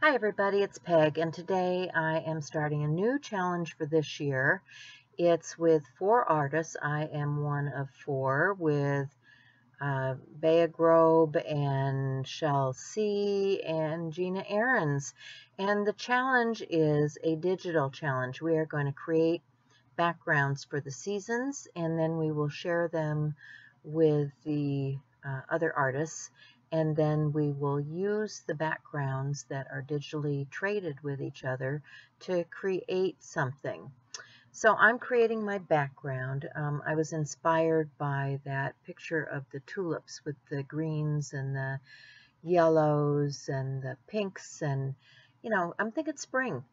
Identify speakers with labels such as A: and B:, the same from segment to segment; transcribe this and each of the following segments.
A: Hi everybody, it's Peg, and today I am starting a new challenge for this year. It's with 4 artists. I am one of 4 with Bea Grobe and Shell C and Gina Ahrens. And the challenge is a digital challenge. We are going to create backgrounds for the seasons, and then we will share them with the other artists, and then we will use the backgrounds that are digitally traded with each other to create something. So I'm creating my background. I was inspired by that picture of the tulips with the greens and the yellows and the pinks, and I'm thinking spring.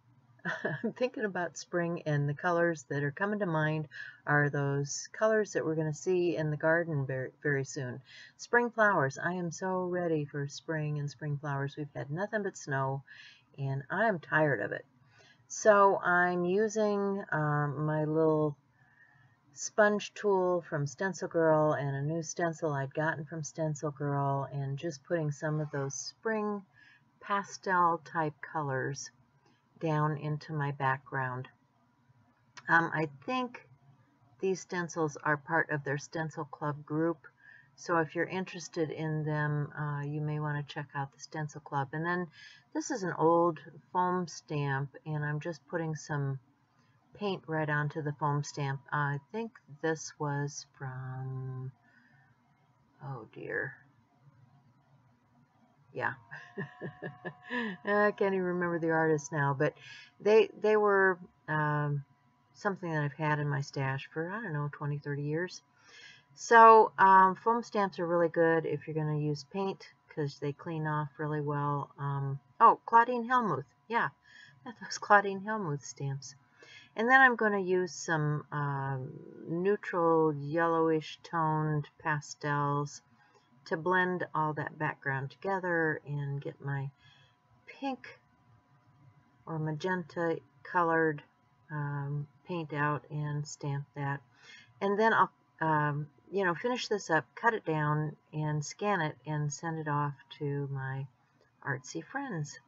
A: I'm thinking about spring, and the colors that are coming to mind are those colors that we're going to see in the garden very, very soon. Spring flowers. I am so ready for spring and spring flowers. We've had nothing but snow, and I am tired of it. So I'm using my little sponge tool from Stencil Girl and a new stencil I'd gotten from Stencil Girl, and just putting some of those spring pastel type colors down into my background. I think these stencils are part of their Stencil Club group, so if you're interested in them, you may want to check out the Stencil Club. And then this is an old foam stamp, and I'm just putting some paint right onto the foam stamp. I think this was from, oh dear, yeah. I can't even remember the artist now, but they were something that I've had in my stash for, I don't know, 20, 30 years. So foam stamps are really good if you're going to use paint, because they clean off really well. Oh, Claudine Hellmuth. Yeah, those Claudine Hellmuth stamps. And then I'm going to use some neutral yellowish toned pastels to blend all that background together and get my pink or magenta colored paint out and stamp that. And then I'll finish this up, cut it down, and scan it and send it off to my artsy friends.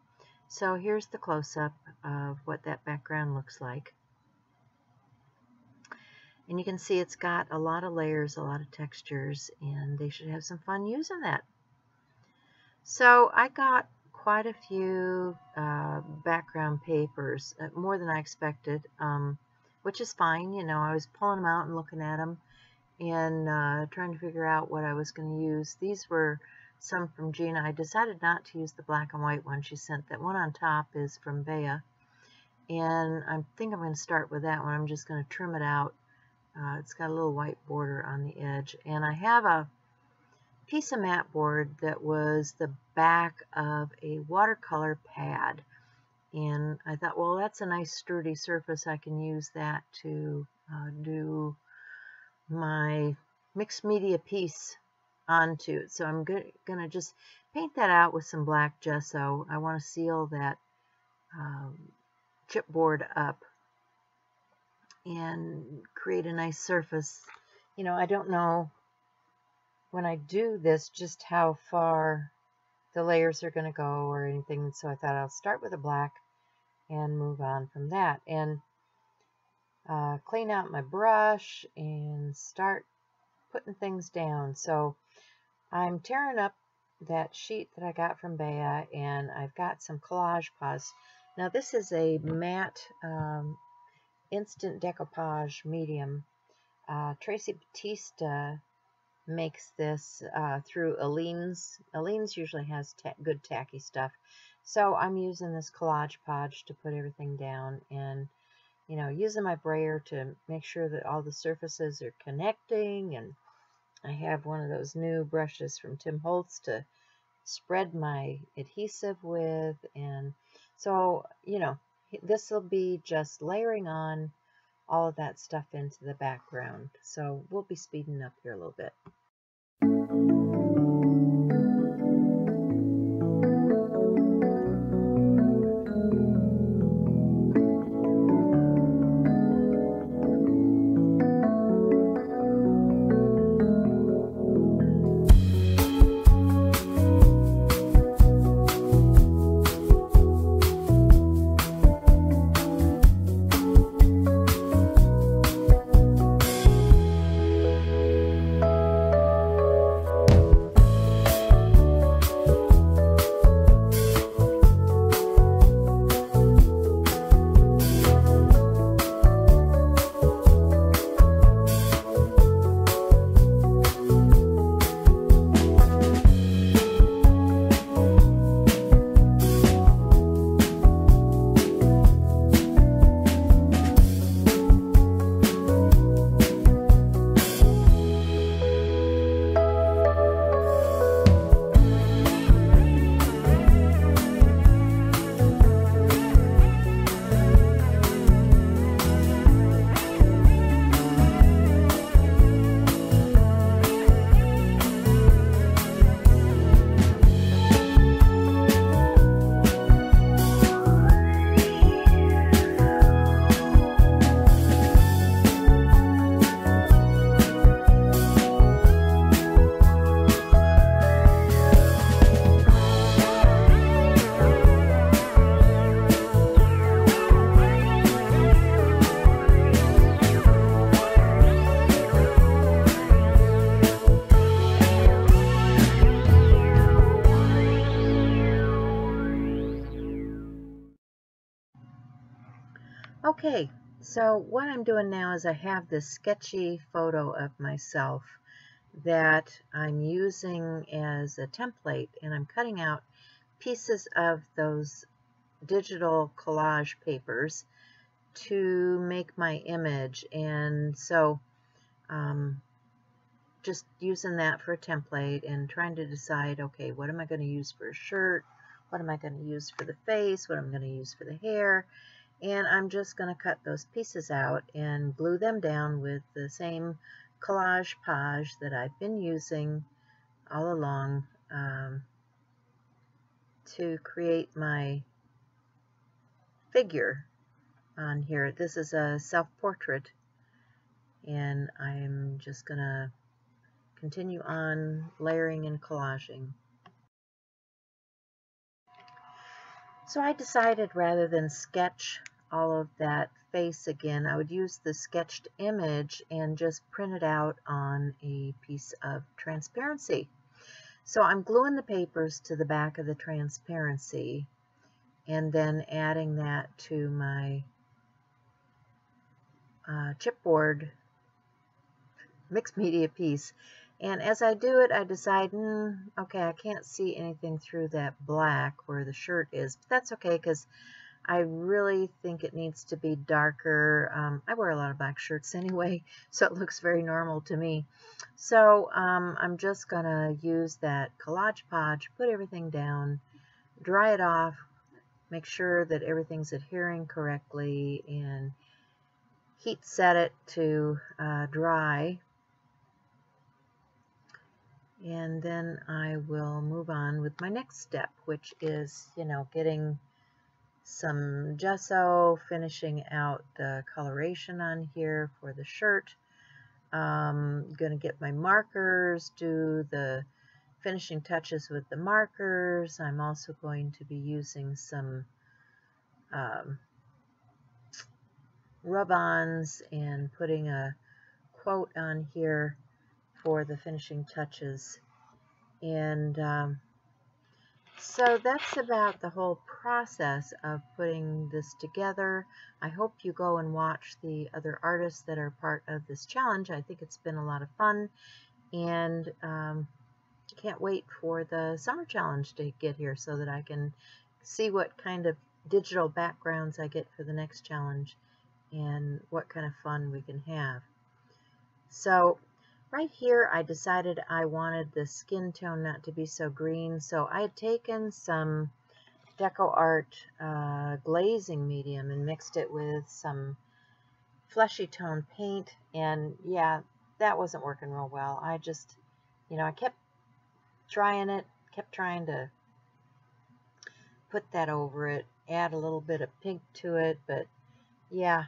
A: So here's the close-up of what that background looks like. And you can see it's got a lot of layers, a lot of textures, and they should have some fun using that. So I got quite a few background papers, more than I expected, which is fine. I was pulling them out and looking at them and trying to figure out what I was going to use. These were some from Gina. I decided not to use the black and white one she sent. That one on top is from Bea, and I think I'm going to start with that one. I'm just going to trim it out. It's got a little white border on the edge, and I have a piece of mat board that was the back of a watercolor pad, and I thought, well, that's a nice sturdy surface. I can use that to do my mixed media piece onto. So I'm gonna just paint that out with some black gesso. I want to seal that chipboard up and create a nice surface. I don't know when I do this just how far the layers are going to go or anything, so I thought I'll start with a black and move on from that, and clean out my brush and start putting things down. So I'm tearing up that sheet that I got from Bea, and I've got some collage paws. Now this is a matte instant decoupage medium. Tracy Batista makes this through Aleene's. Aleene's usually has good tacky stuff. So I'm using this collage podge to put everything down, and using my brayer to make sure that all the surfaces are connecting. And I have one of those new brushes from Tim Holtz to spread my adhesive with, and so this will be just layering on all of that stuff into the background. So we'll be speeding up here a little bit. Okay, so what I'm doing now is I have this sketchy photo of myself that I'm using as a template, and I'm cutting out pieces of those digital collage papers to make my image. And so just using that for a template and trying to decide, okay, what am I going to use for a shirt? What am I going to use for the face? What am I going to use for the hair? And I'm just going to cut those pieces out and glue them down with the same collage page that I've been using all along to create my figure on here. This is a self-portrait, and I'm just going to continue on layering and collaging. So I decided rather than sketch all of that face again, I would use the sketched image and just print it out on a piece of transparency. So I'm gluing the papers to the back of the transparency and then adding that to my chipboard mixed media piece. And as I do it, I decide, okay, I can't see anything through that black where the shirt is. But that's okay, because I really think it needs to be darker. I wear a lot of black shirts anyway, so it looks very normal to me. So I'm just going to use that collage podge, put everything down, dry it off, make sure that everything's adhering correctly, and heat set it to dry. And then I will move on with my next step, which is, getting some gesso, finishing out the coloration on here for the shirt. I'm going to get my markers, do the finishing touches with the markers. I'm also going to be using some rub-ons and putting a quote on here for the finishing touches. And so that's about the whole process of putting this together. I hope you go and watch the other artists that are part of this challenge. I think it's been a lot of fun, and can't wait for the summer challenge to get here so that I can see what kind of digital backgrounds I get for the next challenge and what kind of fun we can have. So right here, I decided I wanted the skin tone not to be so green, so I had taken some Deco Art glazing medium and mixed it with some fleshy tone paint, and yeah, that wasn't working real well. I just, I kept trying it, kept trying to put that over it, add a little bit of pink to it, but yeah,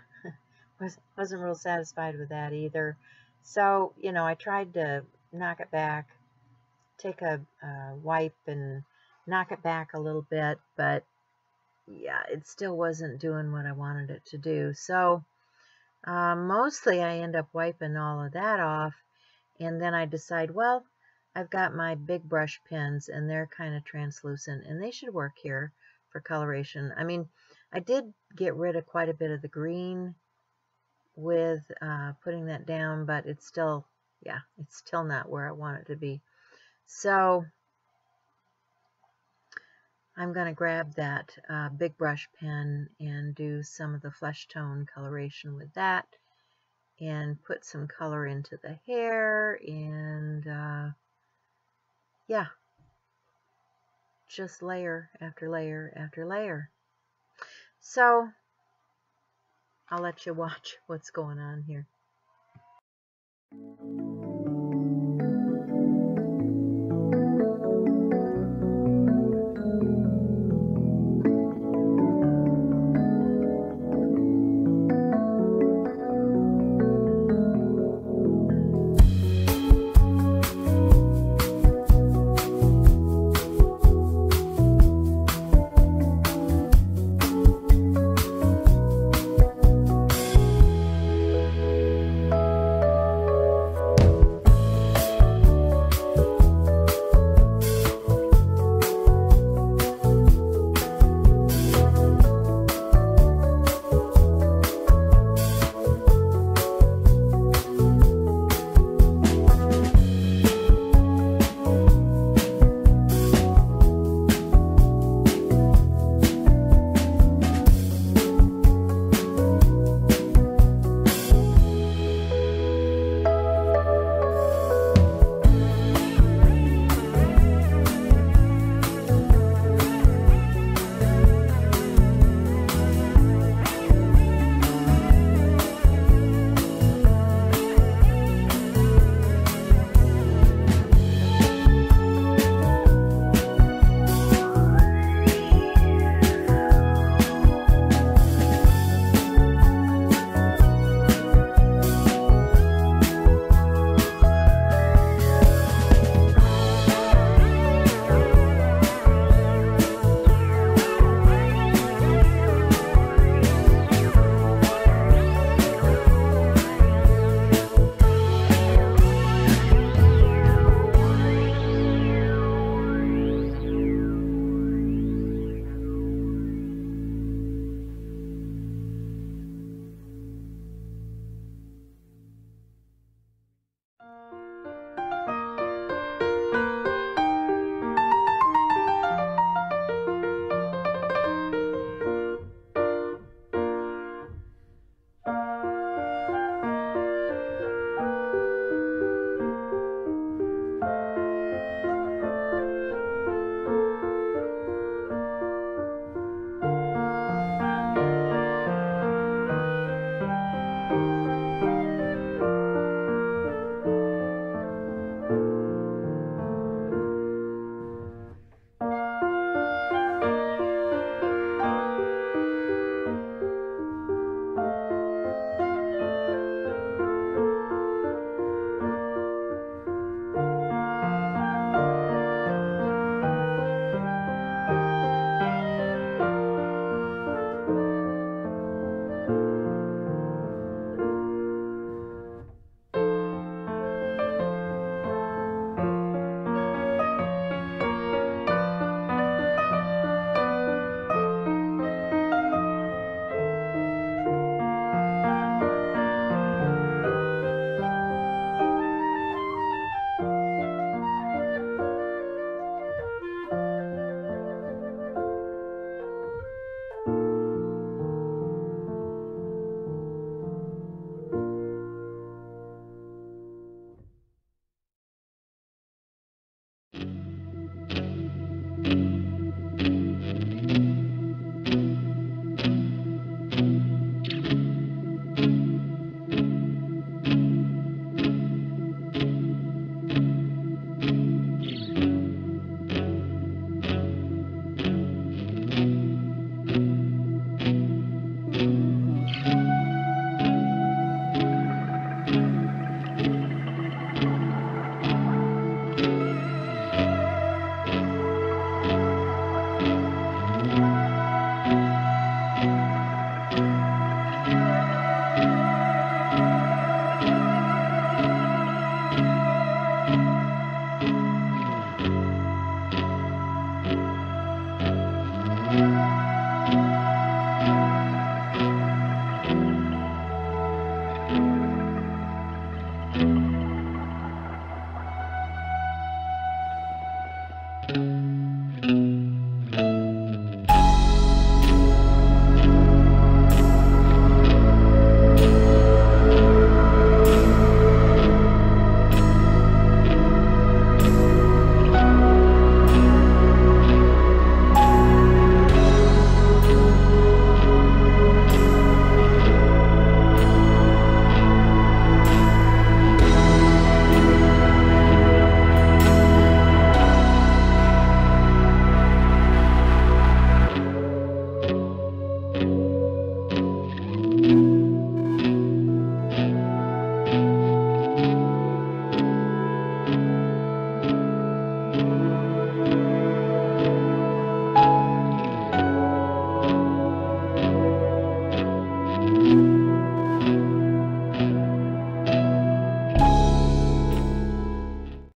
A: wasn't real satisfied with that either. So, I tried to knock it back, take a wipe and knock it back a little bit, but yeah, it still wasn't doing what I wanted it to do. So, mostly I end up wiping all of that off, and then I decide, well, I've got my big brush pens, and they're kind of translucent, and they should work here for coloration. I mean, I did get rid of quite a bit of the green with putting that down, but it's still, it's still not where I want it to be. So I'm going to grab that big brush pen and do some of the flesh tone coloration with that, and put some color into the hair, and yeah, just layer after layer after layer. So I'll let you watch what's going on here.